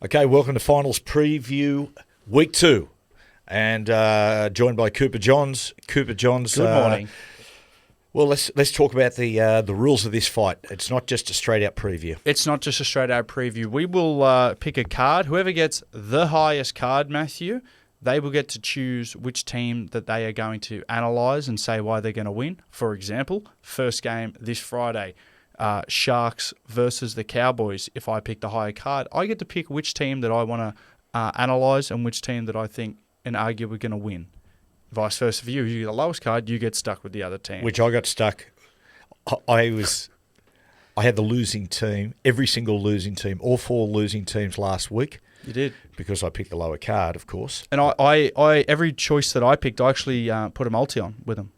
Okay, welcome to Finals Preview Week 2, and joined by Cooper Johns. Cooper Johns. Good morning. Well, let's talk about the rules of this fight. It's not just a straight out preview. It's not just a straight out preview. We will pick a card. Whoever gets the highest card, Matthew, they will get to choose which team that they are going to analyse and say why they're going to win. For example, first game this Friday. Sharks versus the Cowboys. If I pick the higher card, I get to pick which team that I want to analyse and which team that I think and argue we're going to win. Vice versa for you. If you get the lowest card, you get stuck with the other team. Which I got stuck. I had the losing team, every single losing team, all 4 losing teams last week. You did. Because I picked the lower card, of course. And I every choice that I picked, I actually put a multi on with them,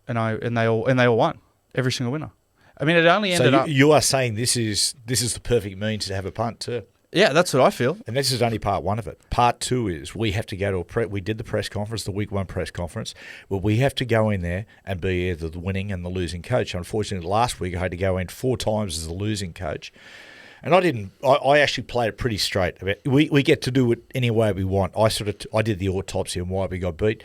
and they all won. Every single winner. I mean, it only ended up. You are saying this is the perfect means to have a punt too. Yeah, that's what I feel. And this is only part 1 of it. Part 2 is we have to go to we did the press conference, the week 1 press conference, where we have to go in there and be either the winning and the losing coach. Unfortunately, last week I had to go in 4 times as the losing coach. And I didn't. I actually played it pretty straight. We get to do it any way we want. I did the autopsy on why we got beat.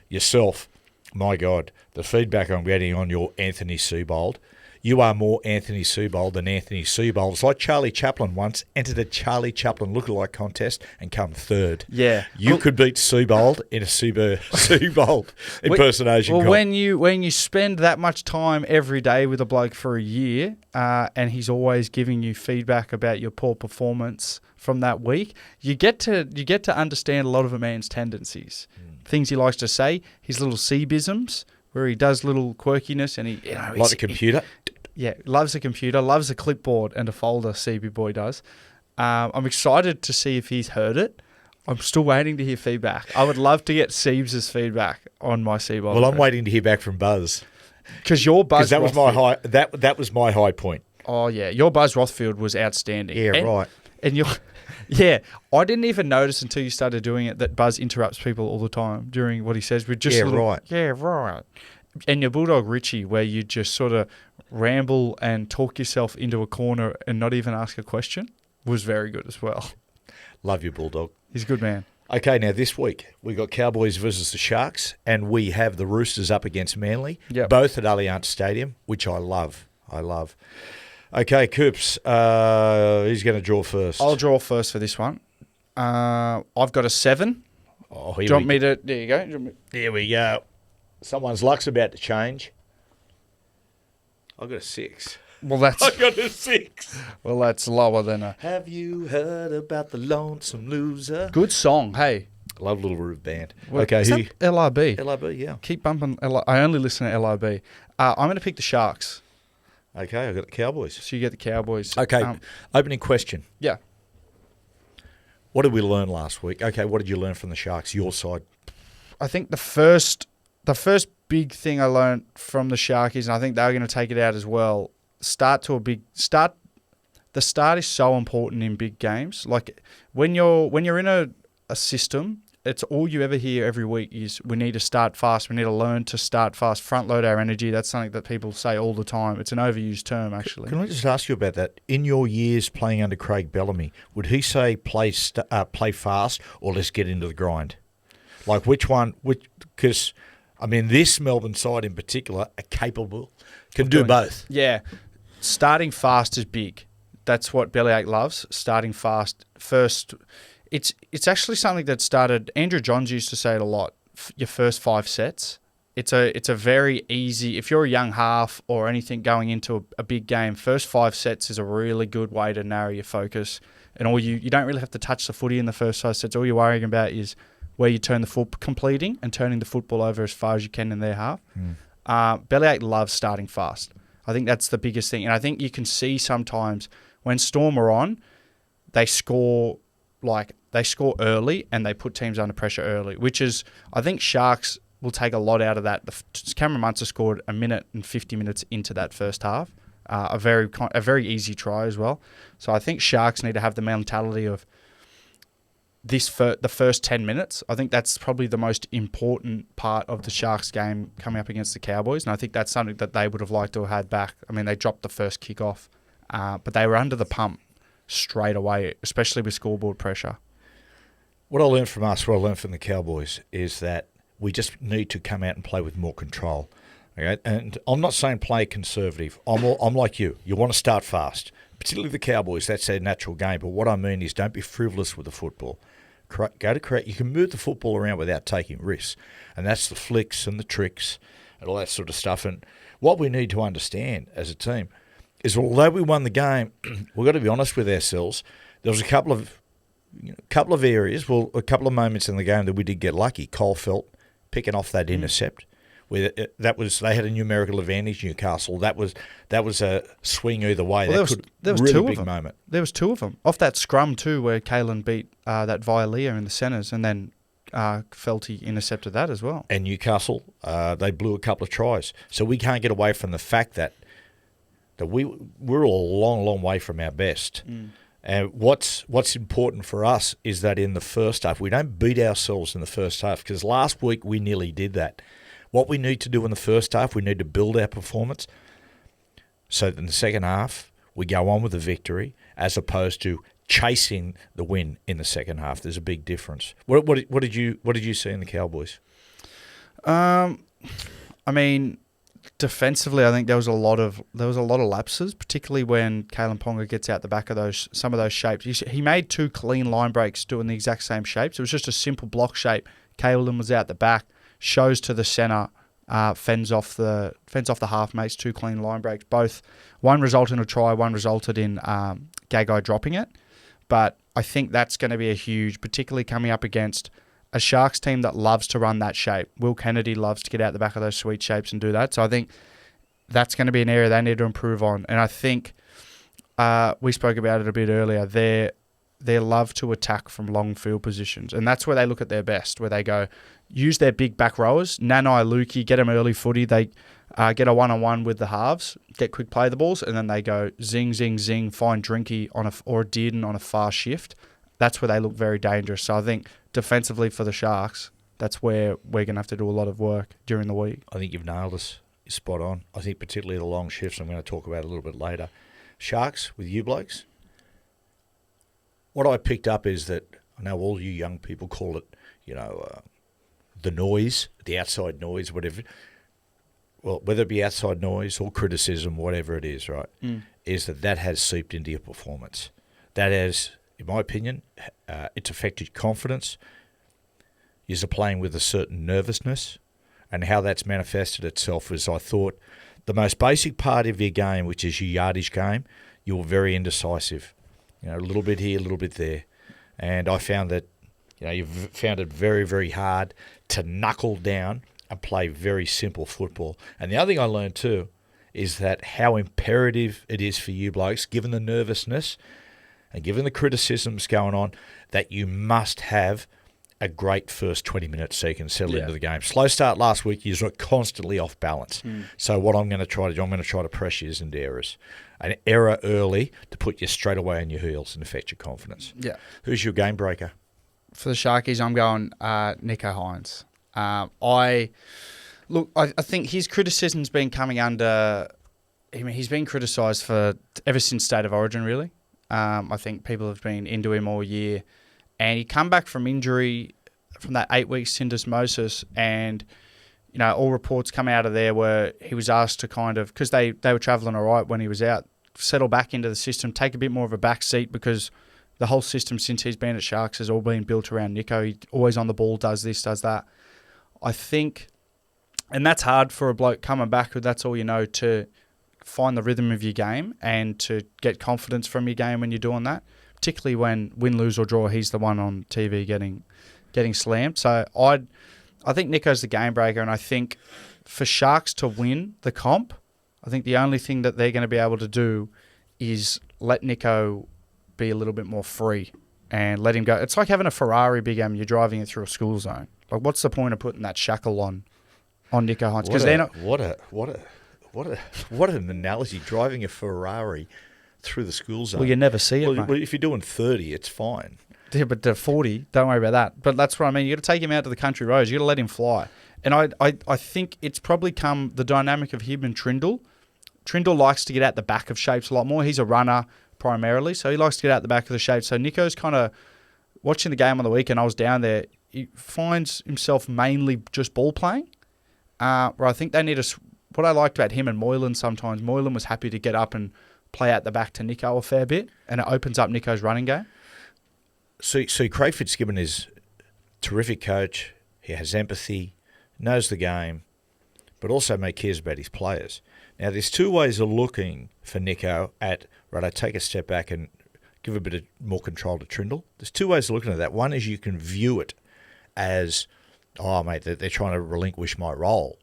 Yourself, my God, the feedback I'm getting on your Anthony Seibold. You are more Anthony Seibold than Anthony Seibold. It's like Charlie Chaplin once entered a Charlie Chaplin lookalike contest and come 3rd. Yeah, you could beat Seibold in a Seibold impersonation. Well, when you spend that much time every day with a bloke for a year, and he's always giving you feedback about your poor performance from that week, you get to understand a lot of a man's tendencies, things he likes to say, his little Seibisms, where he does little quirkiness, and he like the computer. Loves a computer, loves a clipboard and a folder, CB Boy does. I'm excited to see if he's heard it. I'm still waiting to hear feedback. I would love to get Siebes' feedback on my Seibold. Well, I'm waiting to hear back from Buzz. Because your Buzz that was my high. That was my high point. Oh yeah, your Buzz Rothfield was outstanding. Yeah, right. And yeah, I didn't even notice until you started doing it that Buzz interrupts people all the time during what he says. With just right. Yeah, right. And your Bulldog Richie, where you just sort of ramble and talk yourself into a corner and not even ask a question, was very good as well. Love you, Bulldog. He's a good man. Okay, now this week we got Cowboys versus the Sharks, and we have the Roosters up against Manly, both at Allianz Stadium, which I love. Okay, Coops, who's going to draw first? I'll draw first for this one. I've got a 7. Oh, Do you want me to? There you go. There we go. Someone's luck's about to change. I've got a 6. Well, I got a 6. Well, that's lower than a... Have you heard about the lonesome loser? Good song, hey. Love Little Roof Band. Well, okay, LRB. LRB, yeah. Keep bumping. I only listen to LRB. I'm going to pick the Sharks. Okay, I've got the Cowboys. So you get the Cowboys. Okay, opening question. Yeah. What did we learn last week? Okay, what did you learn from the Sharks, your side? I think the first big thing I learned from the Sharkies, and I think they're going to take it out as well, the start is so important in big games. Like when you're in a system, it's all you ever hear every week is we need to start fast. We need to learn to start fast, front load our energy. That's something that people say all the time. It's an overused term, actually. Can I just ask you about that? In your years playing under Craig Bellamy, would he say play fast or let's get into the grind? Like which one? Because I mean, this Melbourne side in particular are capable, can do both. Yeah. Starting fast is big. That's what Bellyache loves, starting fast. First, it's actually something that started, Andrew Johns used to say it a lot, your first 5 sets. It's a very easy, if you're a young half or anything going into a big game, first 5 sets is a really good way to narrow your focus. And you don't really have to touch the footy in the first 5 sets. All you're worrying about is where you turn the foot, completing and turning the football over as far as you can in their half. Bellyache loves starting fast. I think that's the biggest thing. And I think you can see sometimes when Storm are on, they score early and they put teams under pressure early, which is, I think Sharks will take a lot out of that. Cameron Munster scored 1 minute and 50 minutes into that first half. A very easy try as well. So I think Sharks need to have the mentality of the first 10 minutes. I think that's probably the most important part of the Sharks game coming up against the Cowboys, and I think that's something that they would have liked to have had back. I mean, they dropped the first kickoff, but they were under the pump straight away, especially with scoreboard pressure. What I learned from us, what I learned from the Cowboys, is that we just need to come out and play with more control. Okay? And I'm not saying play conservative. I'm like you. You want to start fast. Particularly the Cowboys, that's their natural game. But what I mean is don't be frivolous with the football. Go to create. You can move the football around without taking risks. And that's the flicks and the tricks and all that sort of stuff. And what we need to understand as a team is although we won the game, we've got to be honest with ourselves. There was a couple of areas, a couple of moments in the game that we did get lucky. Colefelt picking off that intercept. Where they had a numerical advantage, Newcastle. That was a swing either way. Well, there was really two big of them. Moment. There was two of them. Off that scrum too, where Kalen beat that Vialia in the centres, and then Felty intercepted that as well. And Newcastle, they blew a couple of tries. So we can't get away from the fact that we're a long, long way from our best. And what's important for us is that in the first half, we don't beat ourselves in the first half, because last week we nearly did that. What we need to do in the first half, we need to build our performance so that in the second half we go on with the victory as opposed to chasing the win in the second half. There's a big difference. What did you see in the Cowboys? I mean, defensively, I think there was a lot of lapses, particularly when Kalen Ponga gets out the back of some of those shapes. He made 2 clean line breaks doing the exact same shapes. It was just a simple block shape. Kalen was out the back. Shows to the centre, fends off the half, makes 2 clean line breaks. One resulted in a try, one resulted in Gagai dropping it. But I think that's going to be a huge, particularly coming up against a Sharks team that loves to run that shape. Will Kennedy loves to get out the back of those sweet shapes and do that. So I think that's going to be an area they need to improve on. And I think we spoke about it a bit earlier. They love to attack from long field positions. And that's where they look at their best, where they go, use their big back rowers, Nanai, Lukey, get them early footy. They get a one-on-one with the halves, get quick play the balls, and then they go zing, zing, zing, find Drinky or Dearden on a fast shift. That's where they look very dangerous. So I think defensively for the Sharks, that's where we're going to have to do a lot of work during the week. I think you've nailed us. You're spot on. I think particularly the long shifts I'm going to talk about a little bit later. Sharks with you blokes, what I picked up is that, I know all you young people call it, the noise, the outside noise, whatever. Well, whether it be outside noise or criticism, whatever it is, right, is that has seeped into your performance. That has, in my opinion, it's affected confidence. You're playing with a certain nervousness, and how that's manifested itself is, I thought, the most basic part of your game, which is your yardage game, you were very indecisive. A little bit here, a little bit there. And I found that, you've found it very, very hard to knuckle down and play very simple football. And the other thing I learned too is that how imperative it is for you blokes, given the nervousness and given the criticisms going on, that you must have a great first 20 minutes so you can settle into the game. Slow start last week, you're constantly off balance. So what I'm going to try to do, I'm going to try to pressure you into errors. An error early to put you straight away on your heels and affect your confidence. Yeah. Who's your game breaker? For the Sharkies, I'm going Nicho Hines. I think his criticism's been coming under. I mean, he's been criticised ever since State of Origin, really. I think people have been into him all year, and he come back from injury from that 8-week syndesmosis, and all reports come out of there where he was asked to kind of, because they were travelling all right when he was out, settle back into the system, take a bit more of a back seat, because the whole system since he's been at Sharks has all been built around Nicho. He always on the ball, does this, does that. I think, and that's hard for a bloke coming back who that's all you know, to find the rhythm of your game and to get confidence from your game when you're doing that, particularly when win, lose or draw, he's the one on TV getting slammed. So I think Nicho's the game breaker, and I think for Sharks to win the comp, I think the only thing that they're going to be able to do is let Nicho be a little bit more free and let him go. It's like having a Ferrari, Big M, you're driving it through a school zone. Like, what's the point of putting that shackle on Nicho Hines? Because they're not. What an analogy! Driving a Ferrari through the school zone. Well, you never see it. Well, if you're doing 30, it's fine. Yeah, but the 40, don't worry about that. But that's what I mean. You got to take him out to the country roads. You got to let him fly. And I think it's probably come the dynamic of him and Trindle. Trindle likes to get out the back of shapes a lot more. He's a runner, primarily. So he likes to get out the back of the shape. So Nico's kind of watching the game on the weekend. I was down there. He finds himself mainly just ball playing. Where I think they need what I liked about him and Moylan sometimes, Moylan was happy to get up and play out the back to Nico a fair bit, and it opens up Nico's running game. See, Craig Fitzgibbon is a terrific coach. He has empathy, knows the game, but also cares about his players. Now, there's two ways of looking for Nico at, right, I take a step back and give a bit of more control to Trindle. There's two ways of looking at that. One is you can view it as, oh, mate, they're trying to relinquish my role.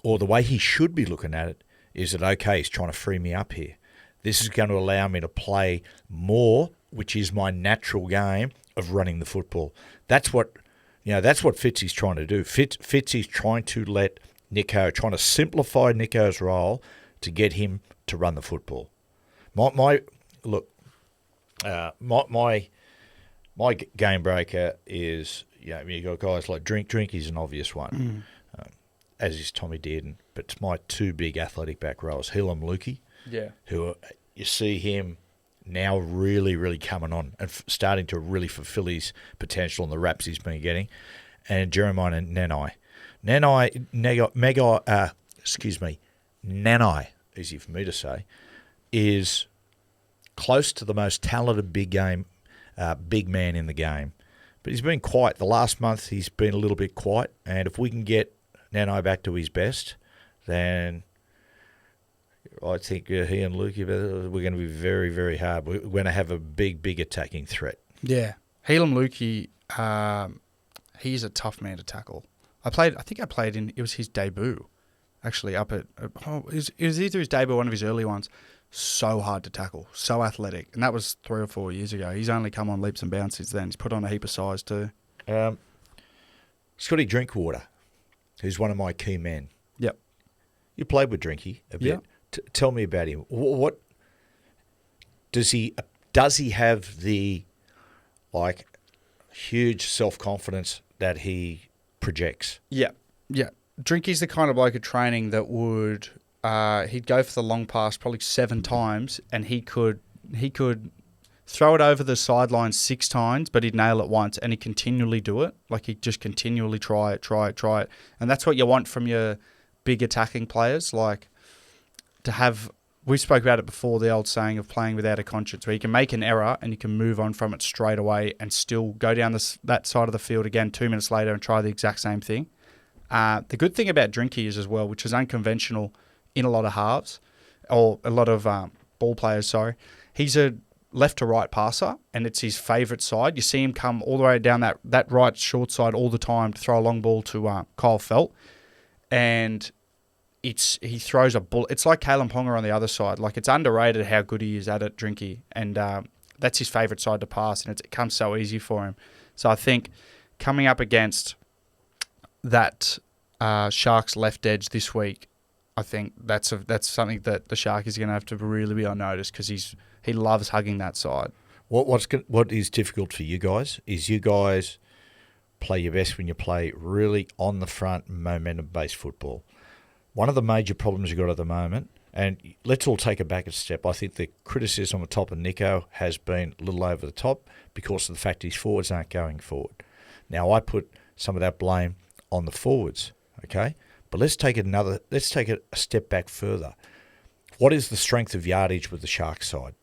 Or the way he should be looking at it is that, okay, he's trying to free me up here. This is going to allow me to play more, which is my natural game of running the football. That's what Fitzy's trying to do. Fitzy's trying to let Nico, trying to simplify Nico's role to get him to run the football. My game breaker is, you got guys like Drink. He's an obvious one, as is Tommy Dearden. But it's my two big athletic back rows, Helam Lukey, who you see him now really, really coming on and starting to really fulfill his potential and the raps he's been getting, and Jeremiah and Nanai, easy for me to say, is close to the most talented big man in the game. But he's been quiet. The last month he's been a little bit quiet, and if we can get Nanai back to his best, then I think he and Lukey, we're going to be very, very hard. We're going to have a big attacking threat. Yeah. Helam Lukey, he's a tough man to tackle. It was his debut, actually, it was either his debut or one of his early ones. So hard to tackle, so athletic. And that was 3 or 4 years ago. He's only come on leaps and bounds since then. He's put on a heap of size too. Scotty Drinkwater, who's one of my key men. Yep. You played with Drinky a bit. Yep. Tell me about him. What does he have the huge self-confidence that he projects? Yeah. Drinky's the kind of bloke at training that would he'd go for the long pass probably 7 times, and he could throw it over the sideline 6 times, but he'd nail it once, and he'd continually do it. He'd just continually try it. And that's what you want from your big attacking players, to have, we spoke about it before, the old saying of playing without a conscience, where you can make an error and you can move on from it straight away and still go down that side of the field again 2 minutes later and try the exact same thing. The good thing about Drinky is as well, which is unconventional in a lot of halves, or a lot of ball players, sorry, he's a left to right passer, and it's his favourite side. You see him come all the way down that right short side all the time to throw a long ball to Kyle Felt, and he throws a bullet. It's like Kalen Ponga on the other side. It's underrated how good he is at it, Drinky, and that's his favourite side to pass, and it comes so easy for him. So I think coming up against that Sharks left edge this week, I think that's something that the Shark is going to have to really be on notice, because he loves hugging that side. What is difficult for you guys is you guys play your best when you play really on the front, momentum-based football. One of the major problems you've got at the moment, and let's all take it back a step, I think the criticism on top of Nico has been a little over the top because of the fact his forwards aren't going forward. Now, I put some of that blame on the forwards, okay? But let's take it a step back further. What is the strength of yardage with the Sharks side?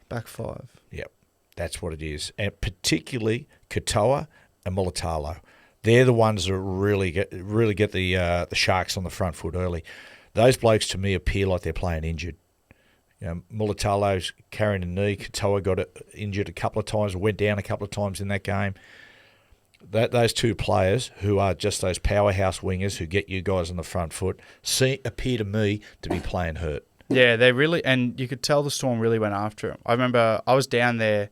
Back 5. Yep, that's what it is. And particularly Katoa and Mulatalo. They're the ones that really get the Sharks on the front foot early. Those blokes, to me, appear like they're playing injured. Mulatalo's carrying a knee. Katoa got injured a couple of times, went down a couple of times in that game. Those two players, who are just those powerhouse wingers who get you guys on the front foot, appear to me to be playing hurt. Yeah, they really, and you could tell the Storm really went after him. I remember I was down there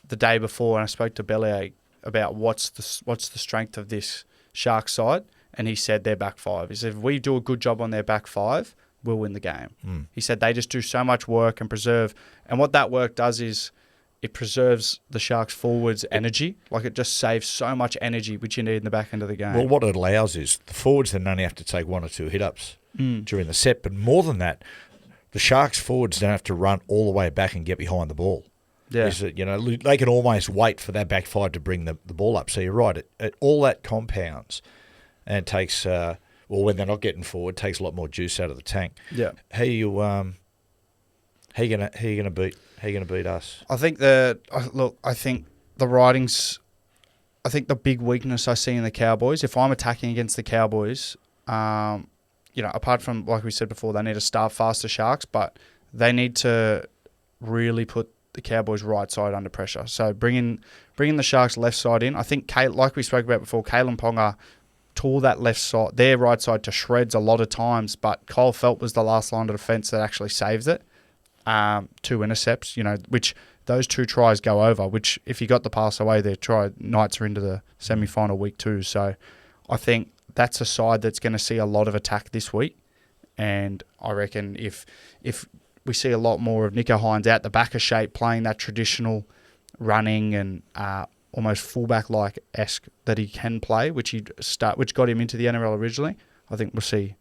the day before, and I spoke to Bellyache about what's the strength of this Sharks side, and he said their back 5. He said, if we do a good job on their back 5, we'll win the game. He said they just do so much work and preserve, and what that work does is it preserves the Sharks' forwards' energy. It just saves so much energy, which you need in the back end of the game. Well, what it allows is the forwards then only have to take 1 or 2 hit-ups during the set, but more than that, the Sharks forwards don't have to run all the way back and get behind the ball. Yeah. Is that, they can almost wait for that back five to bring the ball up. So you're right. All that compounds and takes, when they're not getting forward, takes a lot more juice out of the tank. Yeah. How you gonna beat us? I think the writings. I think the big weakness I see in the Cowboys, if I'm attacking against the Cowboys, apart from, like we said before, they need to start faster Sharks, but they need to really put the Cowboys' right side under pressure. So bringing the Sharks' left side in. I think, like we spoke about before, Kalen Ponga tore that left side, their right side, to shreds a lot of times, but Kyle Felt was the last line of defence that actually saved it. 2 intercepts, which those 2 tries go over, which if you got the pass away, their Knights are into the semi-final week 2. So I think that's a side that's going to see a lot of attack this week. And I reckon if we see a lot more of Nico Hines out the back of shape, playing that traditional running and almost fullback-like-esque that he can play, which got him into the NRL originally, I think we'll see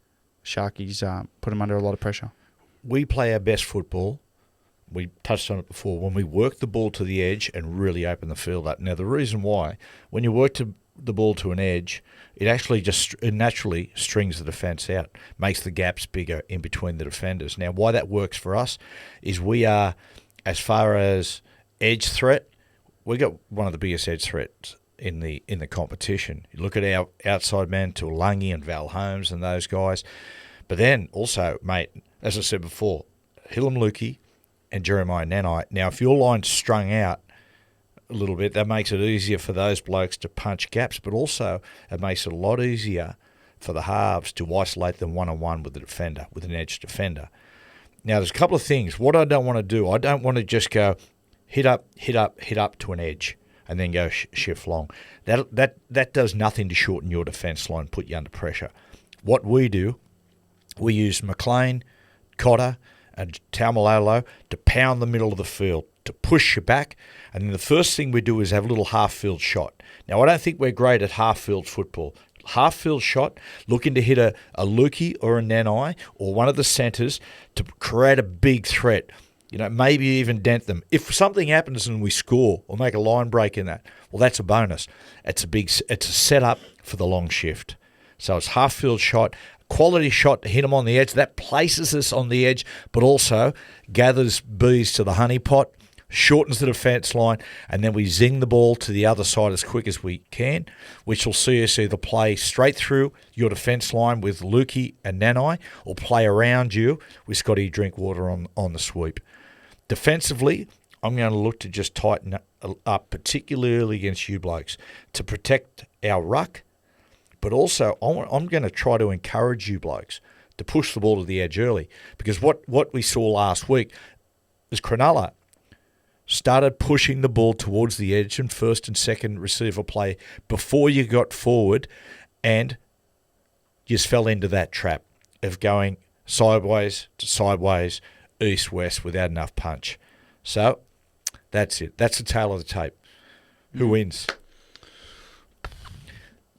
Sharkies put him under a lot of pressure. We play our best football. We touched on it before, when we work the ball to the edge and really open the field up. Now, the reason why, when you work the ball to an edge, it actually it naturally strings the defence out, makes the gaps bigger in between the defenders. Now, why that works for us is we are, as far as edge threat, we got one of the biggest edge threats in the competition. You look at our outside men, Tuolangi and Val Holmes and those guys. But then also, mate, as I said before, Hillam Lukey and Jeremiah Nanai. Now, if your line's strung out a little bit, that makes it easier for those blokes to punch gaps, but also it makes it a lot easier for the halves to isolate them one-on-one with the defender, with an edge defender. Now, there's a couple of things. What I don't want to do, I don't want to just go hit up to an edge and then go shift long. That does nothing to shorten your defence line, put you under pressure. What we do, we use McLean, Cotter, and Taumalolo to pound the middle of the field, to push you back. And then the first thing we do is have a little half-field shot. Now, I don't think we're great at half-field football. Half-field shot, looking to hit a Lukey or a Nanai or one of the centres to create a big threat. Maybe even dent them. If something happens and we score or make a line break in that, well, that's a bonus. It's a setup for the long shift. So it's half-field shot, quality shot to hit them on the edge. That places us on the edge, but also gathers bees to the honeypot, shortens the defence line, and then we zing the ball to the other side as quick as we can, which will see us either play straight through your defence line with Lukey and Nanai or play around you with Scotty Drinkwater on the sweep. Defensively, I'm going to look to just tighten up, particularly against you blokes, to protect our ruck. But also, I'm going to try to encourage you blokes to push the ball to the edge early. Because what we saw last week is Cronulla started pushing the ball towards the edge and first and second receiver play before you got forward, and you just fell into that trap of going sideways to sideways, east-west without enough punch. So, that's it. That's the tail of the tape. Who wins?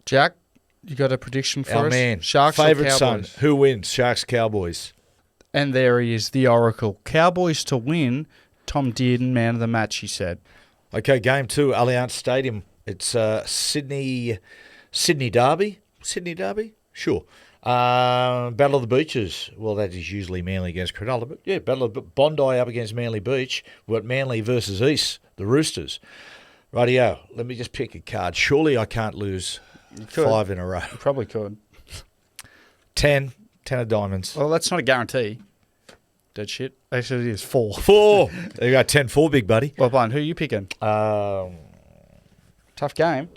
Jack, you got a prediction for Our us? man, Sharks or favourite Cowboys? son. Who wins? Sharks, Cowboys. And there he is, the Oracle. Cowboys to win. Tom Dearden, man of the match, he said. Okay, game 2, Allianz Stadium. It's Sydney Derby. Sydney Derby? Sure. Battle of the Beaches. Well, that is usually Manly against Cronulla. But yeah, Battle of Bondi up against Manly Beach. We've got Manly versus East, the Roosters. Rightio. Let me just pick a card. Surely I can't lose 5 in a row. You probably could. 10 of diamonds. Well, that's not a guarantee. Dead shit. Actually, it is 4. 4. There you go, 10-4, big buddy. Well, Bun, who are you picking? Tough game.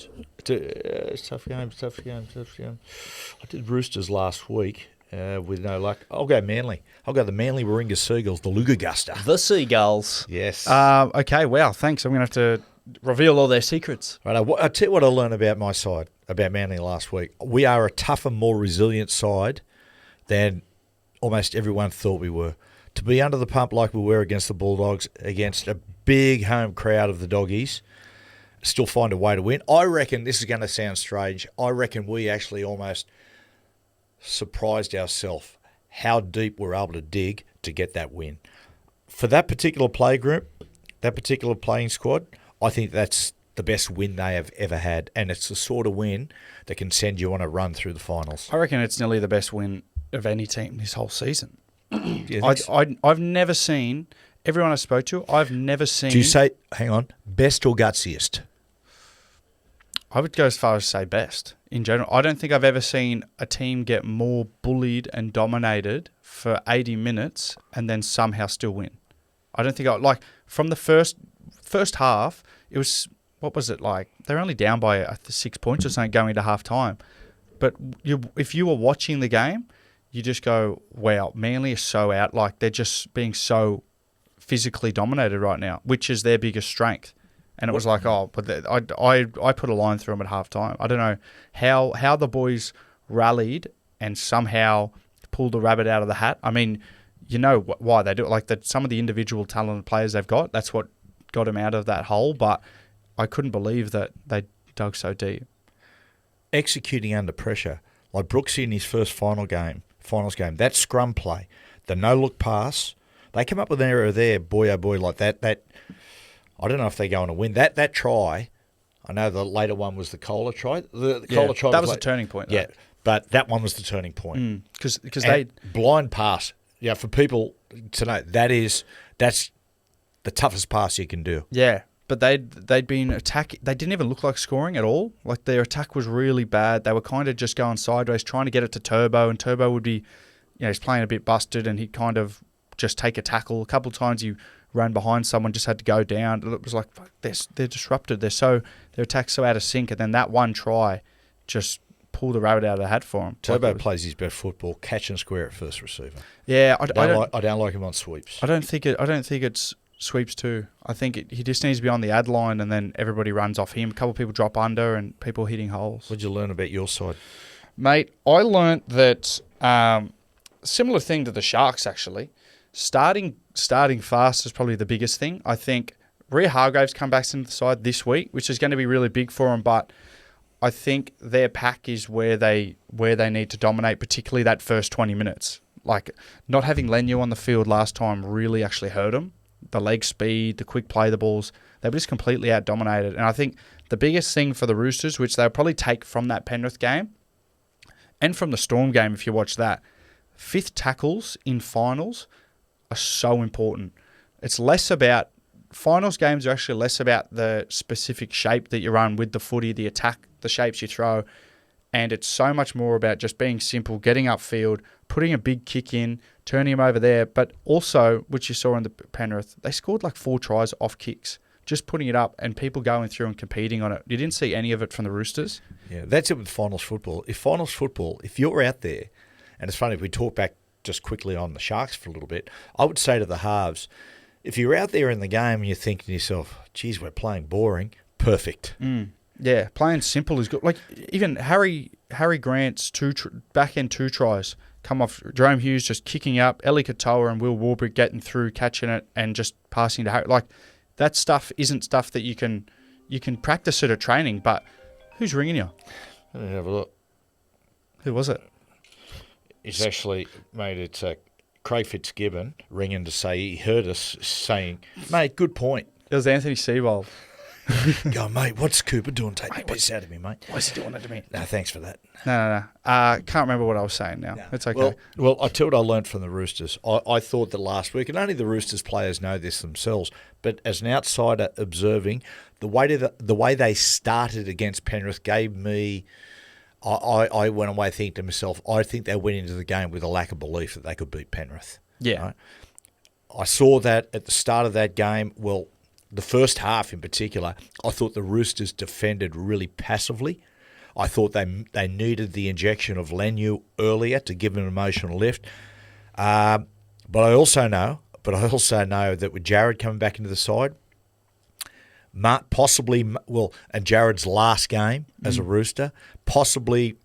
Tough game. I did Roosters last week with no luck. I'll go Manly. I'll go the Manly Warringah Seagulls, the Lugagusta. The Seagulls. Yes. Okay, wow, thanks. I'm going to have to reveal all their secrets. Right, I'll tell you what I learned about my side, about Manly last week. We are a tougher, more resilient side than almost everyone thought we were. To be under the pump like we were against the Bulldogs, against a big home crowd of the Doggies, still find a way to win. I reckon, this is going to sound strange, I reckon we actually almost surprised ourselves how deep we're able to dig to get that win. For that particular play group, that particular playing squad, I think that's the best win they have ever had, and it's the sort of win that can send you on a run through the finals. I reckon it's nearly the best win of any team this whole season. Yeah, I've never seen, everyone I spoke to, I've never seen... Do you say, hang on, best or gutsiest? I would go as far as say best in general. I don't think I've ever seen a team get more bullied and dominated for 80 minutes and then somehow still win. I don't think from the first half, it was, what was it like? They're only down by 6 points or something going into half time. But if you were watching the game, you just go, wow, Manly is so out. Like, they're just being so physically dominated right now, which is their biggest strength. And it was like, but I put a line through them at half time. I don't know how the boys rallied and somehow pulled the rabbit out of the hat. I mean, you know why they do it. Like, some of the individual talented players they've got, that's what got them out of that hole. But I couldn't believe that they dug so deep. Executing under pressure, like Brooksy in his first finals game, that scrum play, the no-look pass, they come up with an error there, boy oh boy, like that. I don't know if they're going to win. That try, I know the later one was the Kohler try. The Kohler try that was a turning point, though. Yeah, but that one was the turning point. Because they... Blind pass, yeah, for people to know, that's the toughest pass you can do. Yeah, but they'd been attacking. They didn't even look like scoring at all. Like, their attack was really bad. They were kind of just going sideways, trying to get it to Turbo, and Turbo would be, he's playing a bit busted, and he'd kind of just take a tackle. A couple of times he ran behind someone, just had to go down. It was like, fuck, they're disrupted. Their attack's so out of sync, and then that one try just pulled the rabbit out of the hat for him. Turbo plays his best football, catch and square at first receiver. Yeah, I don't like him on sweeps. I don't think it's sweeps too. I think he just needs to be on the ad line, and then everybody runs off him. A couple of people drop under, and people hitting holes. What did you learn about your side, mate? I learnt that similar thing to the Sharks actually. Starting fast is probably the biggest thing. I think Rhea Hargraves come back into the side this week, which is going to be really big for them. But I think their pack is where they need to dominate, particularly that first 20 minutes. Like, not having Leniu on the field last time really actually hurt them. The leg speed, the quick play, the balls, they were just completely out-dominated. And I think the biggest thing for the Roosters, which they'll probably take from that Penrith game and from the Storm game if you watch that, fifth tackles in finals are so important. It's less about... Finals games are actually less about the specific shape that you run with the footy, the attack, the shapes you throw, and it's so much more about just being simple, getting upfield, putting a big kick in, turning him over there, but also, which you saw in the Penrith, they scored like 4 tries off kicks, just putting it up and people going through and competing on it. You didn't see any of it from the Roosters. Yeah, that's it with finals football. If you're out there, and it's funny, if we talk back just quickly on the Sharks for a little bit, I would say to the halves, if you're out there in the game and you're thinking to yourself, geez, we're playing boring, perfect. Yeah, playing simple is good. Like, even Harry Grant's back-end 2 tries come off Jerome Hughes just kicking up, Eli Katoa and Will Warbrick getting through, catching it, and just passing to Harry. Like, that stuff isn't stuff that you can practice it at training, but who's ringing you? Let me have a look. Who was it? It's actually, mate, it's Craig Fitzgibbon ringing to say he heard us saying, mate, good point. It was Anthony Seibold. Go, mate, what's Cooper doing? Take the piss out of me, mate. What's he doing that to me? No, thanks for that. No. Can't remember what I was saying now. No. It's okay. Well, I tell you what I learned from the Roosters. I thought that last week, and only the Roosters players know this themselves, but as an outsider observing, the way they started against Penrith gave me... I went away thinking to myself, I think they went into the game with a lack of belief that they could beat Penrith. Yeah. Right? I saw that at the start of that game. Well, the first half in particular, I thought the Roosters defended really passively. I thought they needed the injection of Leniu earlier to give them an emotional lift. But I also know that with Jared coming back into the side, and Jared's last game as a Rooster, possibly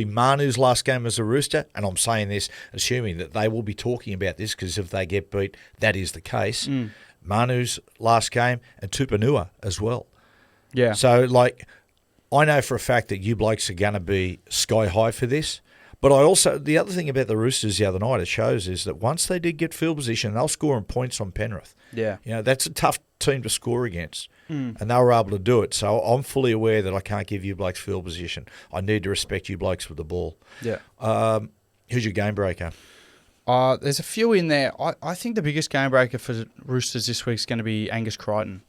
Manu's last game as a Rooster, and I'm saying this assuming that they will be talking about this because if they get beat, that is the case. Manu's last game and Tupanua as well. Yeah. So, like, I know for a fact that you blokes are going to be sky high for this, But I also, the other thing about the Roosters the other night, it shows is that once they did get field position, they'll score in points on Penrith. Yeah. You know, that's a tough team to score against. And they were able to do it. So I'm fully aware that I can't give you blokes field position. I need to respect you blokes with the ball. Yeah. Who's your game breaker? There's a few in there. I think the biggest game breaker for the Roosters this week is going to be Angus Crichton.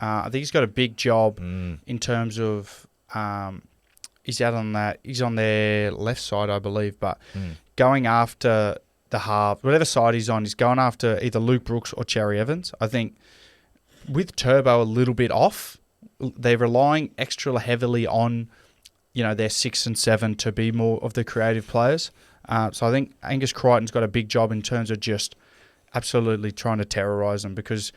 I think he's got a big job in terms of he's on their left side, I believe, but going after the half, whatever side he's on, he's going after either Luke Brooks or Cherry Evans. I think with Turbo a little bit off, they're relying extra heavily on, their 6 and 7 to be more of the creative players. So I think Angus Crichton's got a big job in terms of just absolutely trying to terrorise them, because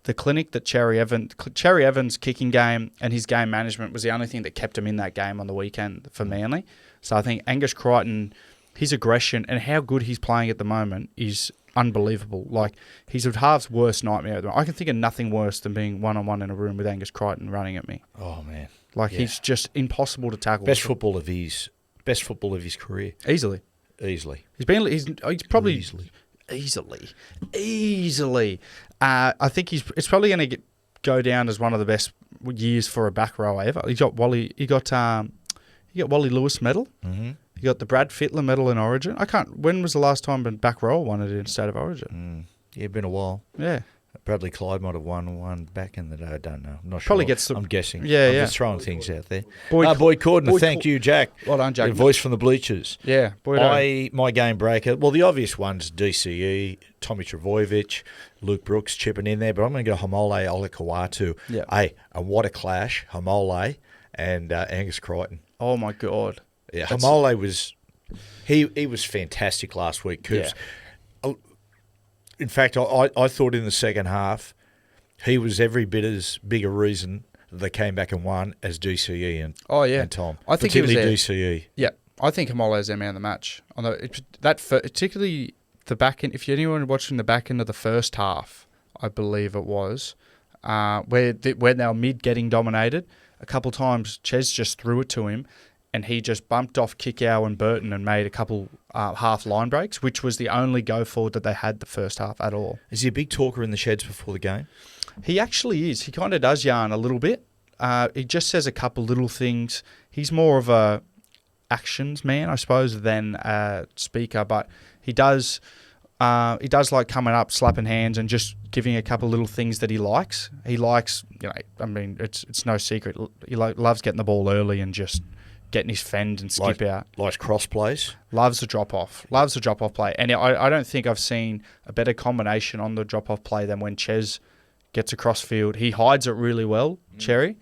the clinic that Cherry Evans' kicking game and his game management was the only thing that kept him in that game on the weekend for Manly. So I think Angus Crichton, his aggression and how good he's playing at the moment is unbelievable. Like, he's a half's worst nightmare at the moment. I can think of nothing worse than being one-on-one in a room with Angus Crichton running at me. Oh, man. He's just impossible to tackle. Best football of his career. Easily. He's probably easily. Easily. I think it's probably going to go down as one of the best years for a back row ever. He got Wally Lewis medal. Mm-hmm. He got the Brad Fittler medal in Origin. When was the last time a back row won it in State of Origin? Yeah, been a while. Yeah. Bradley Clyde might have won one back in the day. I don't know. I'm not probably sure. I'm guessing. Yeah, I'm just throwing things out there. Boyd Cordner. Thank you, Jack. Well done, Jack. Your voice from the bleachers. Yeah. My game breaker. Well, the obvious one's DCE, Tommy Trbojevic, Luke Brooks chipping in there, but I'm going to go Hamole Olakau'atu. Yeah. Hey, and what a clash, Hamole and Angus Crichton. Oh my God. Yeah, Hamole was he was fantastic last week. Coops. Yeah. In fact, I thought in the second half he was every bit as big a reason that they came back and won as DCE and Tom. I think he was there. DCE. Yeah, I think Hamole is their man of the match. Particularly the back end. If you're anyone watching the back end of the first half, I believe it was, where they were mid getting dominated. A couple times, Ches just threw it to him, and he just bumped off Kickow and Burton and made a couple half line breaks, which was the only go forward that they had the first half at all. Is he a big talker in the sheds before the game? He actually is. He kind of does yarn a little bit. He just says a couple little things. He's more of a actions man, I suppose, than a speaker, but he does like coming up, slapping hands, and just giving a couple little things that he likes. He likes, it's no secret. He loves getting the ball early and just getting his fend and skip out. Likes cross plays. Loves the drop-off. Loves the drop-off play. And I don't think I've seen a better combination on the drop-off play than when Ches gets across field. He hides it really well, Cherry.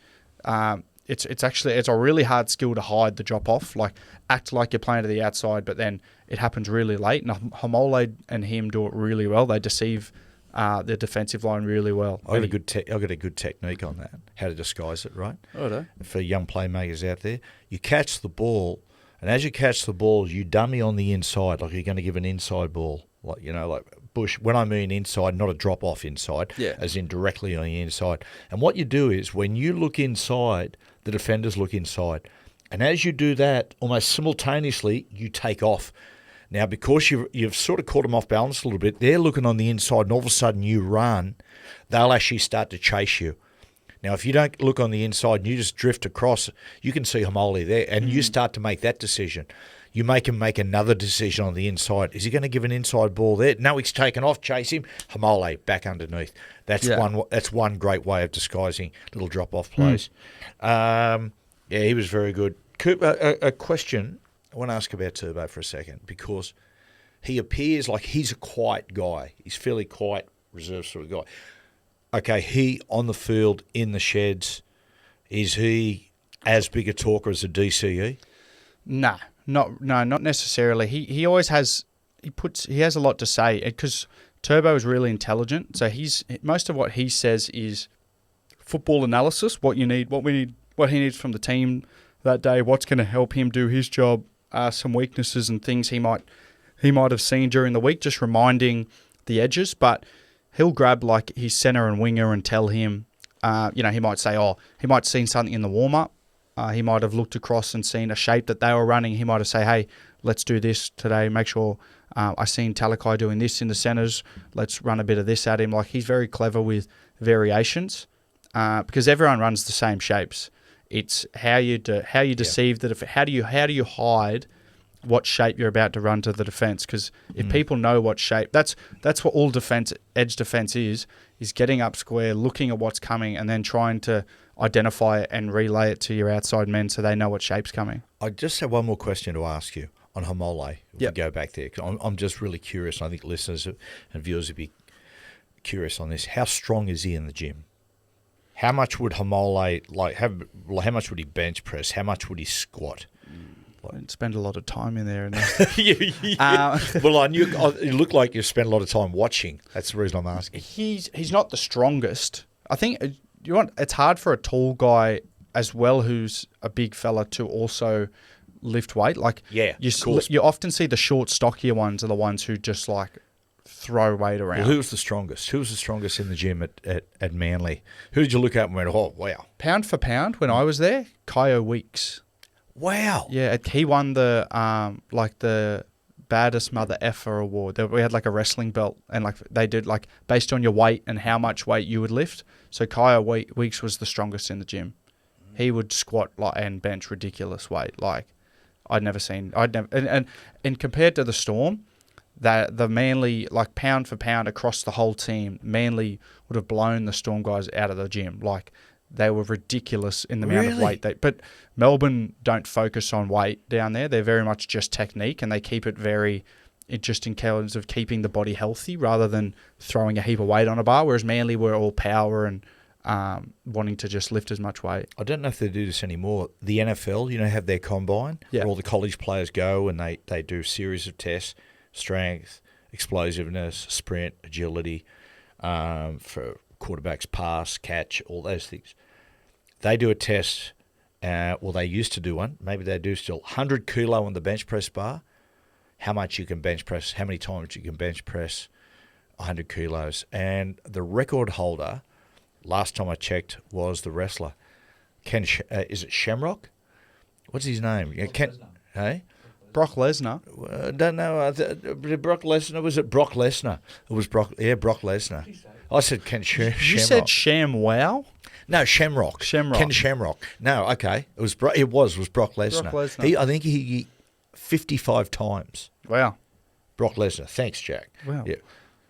It's a really hard skill to hide the drop-off. Like, act like you're playing to the outside, but then it happens really late. And Hamole and him do it really well. They deceive the defensive line really well. I've got a good technique on that, how to disguise it, right? Righto. For young playmakers out there, you catch the ball, and as you catch the ball, you dummy on the inside, like you're going to give an inside ball, like Bush. When I mean inside, not a drop off inside, as in directly on the inside. And what you do is when you look inside, the defenders look inside, and as you do that, almost simultaneously, you take off. Now, because you've sort of caught them off balance a little bit, they're looking on the inside, and all of a sudden you run, they'll actually start to chase you. Now, if you don't look on the inside and you just drift across, you can see Hamole there, and you start to make that decision. You make him make another decision on the inside. Is he going to give an inside ball there? No, he's taken off, chase him. Hamole back underneath. That's one great way of disguising little drop-off plays. He was very good. Cooper, a question. I want to ask about Turbo for a second, because he appears like he's a quiet guy. He's fairly quiet, reserved sort of guy. Okay, he on the field, in the sheds, is he as big a talker as a DCE? No, not necessarily. He always has he has a lot to say, because Turbo is really intelligent. So most of what he says is football analysis, what he needs from the team that day, what's going to help him do his job. Some weaknesses and things he might have seen during the week, just reminding the edges. But he'll grab like his centre and winger and tell him, he might say, he might seen something in the warm up He might have looked across and seen a shape that they were running. He might have said, hey, let's do this today. Make sure I seen Talakai doing this in the centres. Let's run a bit of this at him. Like, he's very clever with variations because everyone runs the same shapes. It's how you deceive the how do you hide what shape you're about to run to the defence, because if people know what shape, that's what all edge defence is getting up square, looking at what's coming, and then trying to identify it and relay it to your outside men so they know what shape's coming. I just have one more question to ask you on Homole. If we go back there, 'cause I'm just really curious, and I think listeners and viewers would be curious on this. How strong is he in the gym? How much would Homole how much would he bench press? How much would he squat? I spend a lot of time in there. And Well, I knew you look like you spent a lot of time watching. That's the reason I'm asking. He's not the strongest. I think it's hard for a tall guy as well who's a big fella to also lift weight. Like, you often see the short, stockier ones are the ones who just like throw weight around. Well, who was the strongest? Who was the strongest in the gym at Manly? Who did you look at and went, oh, wow? Pound for pound, when I was there, Kyo Weeks. Wow. Yeah, he won the the baddest mother effer award. We had like a wrestling belt, and like they did like based on your weight and how much weight you would lift. So Kyo Weeks was the strongest in the gym. He would squat and bench ridiculous weight. Like and compared to the Storm, that the Manly, like pound for pound across the whole team, Manly would have blown the Storm guys out of the gym. Like, they were ridiculous in the amount of weight. But Melbourne don't focus on weight down there. They're very much just technique, and they keep it very just in terms of keeping the body healthy rather than throwing a heap of weight on a bar, whereas Manly were all power and wanting to just lift as much weight. I don't know if they do this anymore. The NFL, have their combine where all the college players go and they do a series of tests, strength, explosiveness, sprint, agility, for quarterbacks, pass, catch, all those things. They do a test, they used to do one, maybe they do still, 100 kilo on the bench press bar, how much you can bench press, how many times you can bench press 100 kilos. And the record holder, last time I checked, was the wrestler. Is it Shamrock? What's his name? Hey? Brock Lesnar. I don't know. Brock Lesnar, was it Brock Lesnar? It was Brock Lesnar. I said Shamrock. You said ShamWow? No, Shamrock. Ken Shamrock. No, okay. It was Brock Lesnar. I think he 55 times. Wow. Brock Lesnar. Thanks, Jack. Wow. Yeah.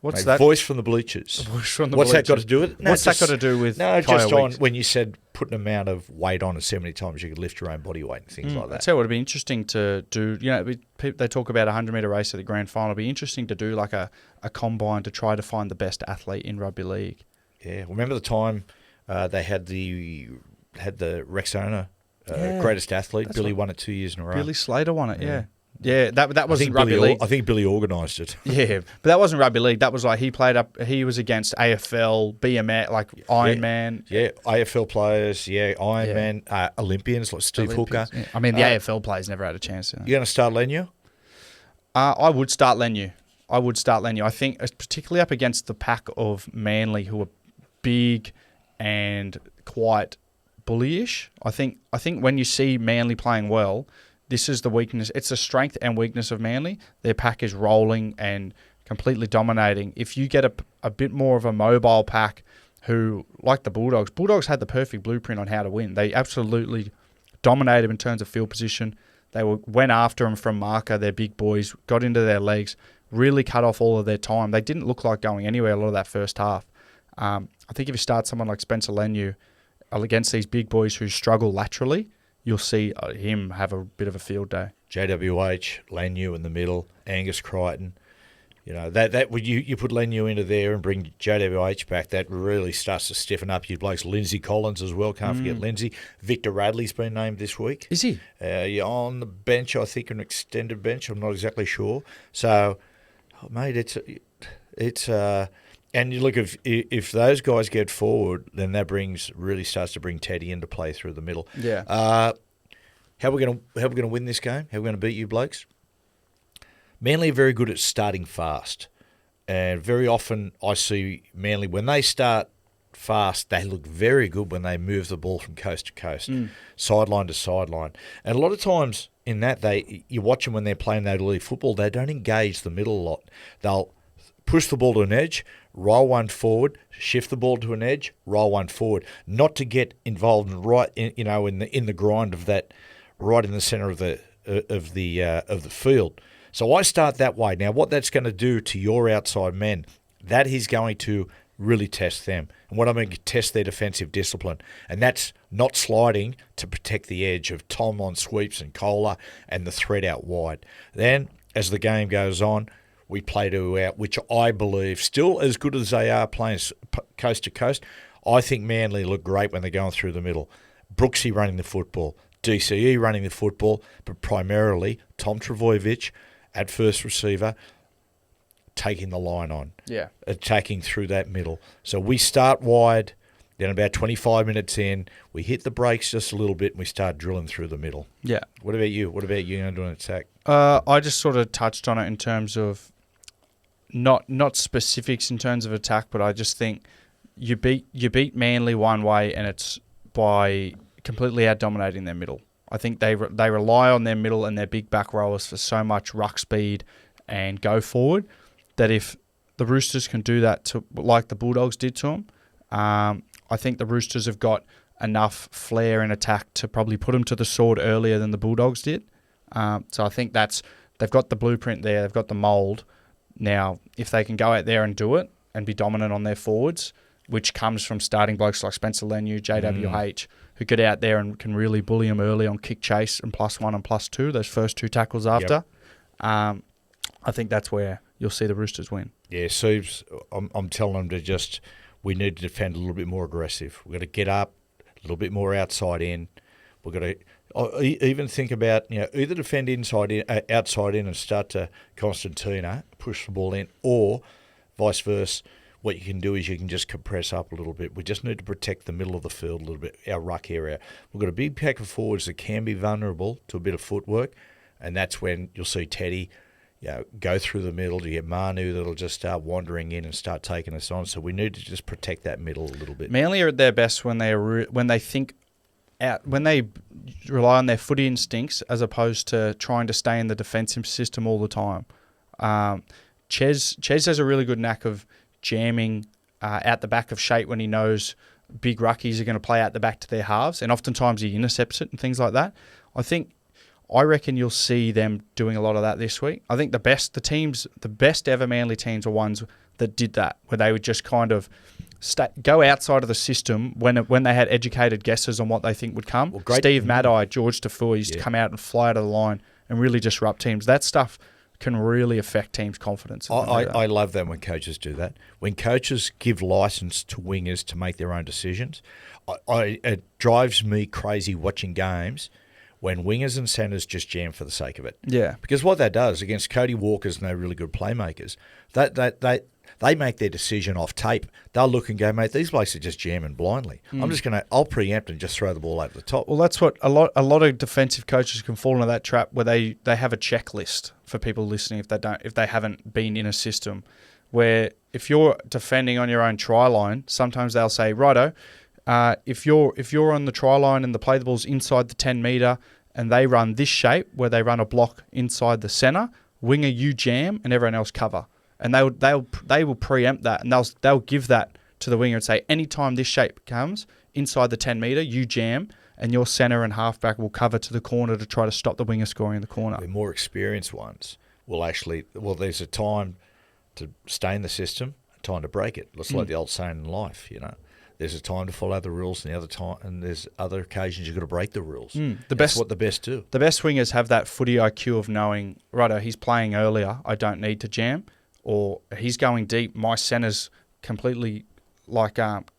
What's that? Voice from the bleachers. What's that got to do with it? What's that got to do with just on when you said put an amount of weight on and so many times you could lift your own body weight and things like that. I'd say it would be interesting to do, they talk about a 100-metre race at the grand final. It'd be interesting to do like a combine to try to find the best athlete in rugby league. Yeah. Remember the time they had the Rexona greatest athlete? Billy won it 2 years in a row. Billy Slater won it, yeah. Yeah, that wasn't rugby league. I think Billy organised it. Yeah, but that wasn't rugby league. That was like he was against AFL, BMX, like Iron Man. Yeah, AFL players, Iron Man, Olympians like Steve Hooker. Yeah. I mean, the AFL players never had a chance. You going to start Leniu? I would start Leniu. I think, particularly up against the pack of Manly, who are big and quite bullyish. I think when you see Manly playing well, this is the weakness. It's the strength and weakness of Manly. Their pack is rolling and completely dominating. If you get a bit more of a mobile pack who, like the Bulldogs had the perfect blueprint on how to win. They absolutely dominated them in terms of field position. They went after them from marker, their big boys, got into their legs, really cut off all of their time. They didn't look like going anywhere a lot of that first half. I think if you start someone like Spencer Leniu against these big boys who struggle laterally, you'll see him have a bit of a field day. JWH, Leniu in the middle, Angus Crichton. That you put Leniu into there and bring JWH back, that really starts to stiffen up your blokes. Lindsay Collins as well, can't forget Lindsay. Victor Radley's been named this week. Is he? On the bench, I think, an extended bench. I'm not exactly sure. So, mate, it's and you look, if those guys get forward, then that really starts to bring Teddy into play through the middle. Yeah. How are we going to win this game? How are we going to beat you blokes? Manly are very good at starting fast, and very often I see Manly when they start fast. They look very good when they move the ball from coast to coast, sideline to sideline. And a lot of times in that, you watch them when they're playing that elite football, they don't engage the middle a lot. They'll push the ball to an edge, roll one forward, shift the ball to an edge, roll one forward. Not to get involved in the grind of that, right in the centre of the field. So I start that way. Now, what that's going to do to your outside men, that is going to really test them. And what I mean, test their defensive discipline. And that's not sliding to protect the edge of Tom on sweeps and Kohler and the threat out wide. Then, as the game goes on, we play to out, which I believe, still as good as they are playing coast to coast, I think Manly look great when they're going through the middle. Brooksy running the football, DCE running the football, but primarily Tom Trbojevic at first receiver, taking the line on, attacking through that middle. So we start wide, then about 25 minutes in, we hit the brakes just a little bit and we start drilling through the middle. Yeah. What about you? What about you going to do an attack? I just sort of touched on it in terms of not specifics in terms of attack, but I just think you beat Manly one way and it's by completely out-dominating their middle. I think they rely on their middle and their big back rowers for so much ruck speed and go forward that if the Roosters can do that to like the Bulldogs did to them, I think the Roosters have got enough flair in attack to probably put them to the sword earlier than the Bulldogs did. So I think they've got the blueprint there, they've got the mould. Now, if they can go out there and do it and be dominant on their forwards, which comes from starting blokes like Spencer Leniu, JWH, who get out there and can really bully them early on kick chase and +1 and +2, those first two tackles after. I think that's where you'll see the Roosters win. Yeah, Siebes, I'm telling them we need to defend a little bit more aggressive. We've got to get up a little bit more outside in. We've got to even think about, either defend outside in and start to Constantina, push the ball in, or vice versa. What you can do is you can just compress up a little bit. We just need to protect the middle of the field a little bit, our ruck area. We've got a big pack of forwards that can be vulnerable to a bit of footwork, and that's when you'll see Teddy go through the middle. You get Manu that'll just start wandering in and start taking us on. So we need to just protect that middle a little bit. Manly are at their best when they think out, when they rely on their footy instincts as opposed to trying to stay in the defensive system all the time. Ches has a really good knack of jamming out the back of shape when he knows big ruckies are going to play out the back to their halves, and oftentimes he intercepts it and things like that. I reckon you'll see them doing a lot of that this week. I think the best ever Manly teams are ones that did that, where they would just kind of go outside of the system when they had educated guesses on what they think would come. Well, Steve Maddai, George Taufua used to come out and fly out of the line and really disrupt teams. That stuff can really affect teams' confidence. I love that when coaches do that. When coaches give license to wingers to make their own decisions, it drives me crazy watching games when wingers and centres just jam for the sake of it. Yeah. Because what that does against Cody Walkers and they're really good playmakers, they make their decision off tape. They'll look and go, mate, these blokes are just jamming blindly. I'll preempt and just throw the ball over the top. Well, that's what a lot of defensive coaches can fall into that trap where they have a checklist for people listening if they haven't been in a system where if you're defending on your own try line, sometimes they'll say, righto, if you're on the try line and the play the ball's inside the 10 metre and they run this shape where they run a block inside the centre, winger you jam and everyone else cover. And they will preempt that and they'll give that to the winger and say, anytime this shape comes inside the 10 metre, you jam and your centre and halfback will cover to the corner to try to stop the winger scoring in the corner. The more experienced ones will there's a time to stay in the system, a time to break it. It's like the old saying in life, There's a time to follow the rules, and there's other occasions you've got to break the rules. That's what the best do. The best wingers have that footy IQ of knowing, righto, he's playing earlier, I don't need to jam, or he's going deep, my centre's completely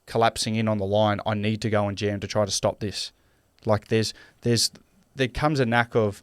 collapsing in on the line, I need to go and jam to try to stop this. There comes a knack of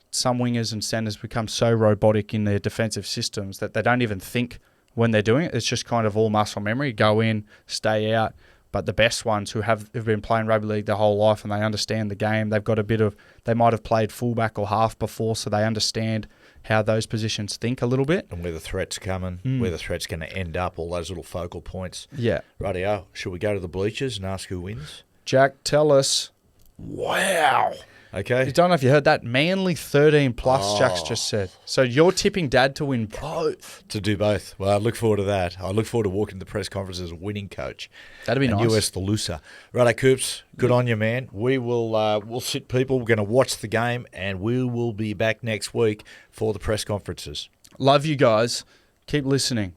some wingers and centres become so robotic in their defensive systems that they don't even think when they're doing it. It's just kind of all muscle memory, go in, stay out. But the best ones who have been playing rugby league their whole life and they understand the game, they might have played fullback or half before, so they understand how those positions think a little bit. And where the threat's coming, where the threat's going to end up, all those little focal points. Yeah. Rightio. Should we go to the bleachers and ask who wins? Jack, tell us. Wow. Okay. I don't know if you heard that. Manly 13 plus, Jack's just said. So you're tipping Dad to win both. To do both. Well, I look forward to that. I look forward to walking to the press conference as a winning coach. That'd be and nice. US the loser. Righto, Coops. Good on you, man. We will we'll sit people. We're going to watch the game, and we will be back next week for the press conferences. Love you guys. Keep listening.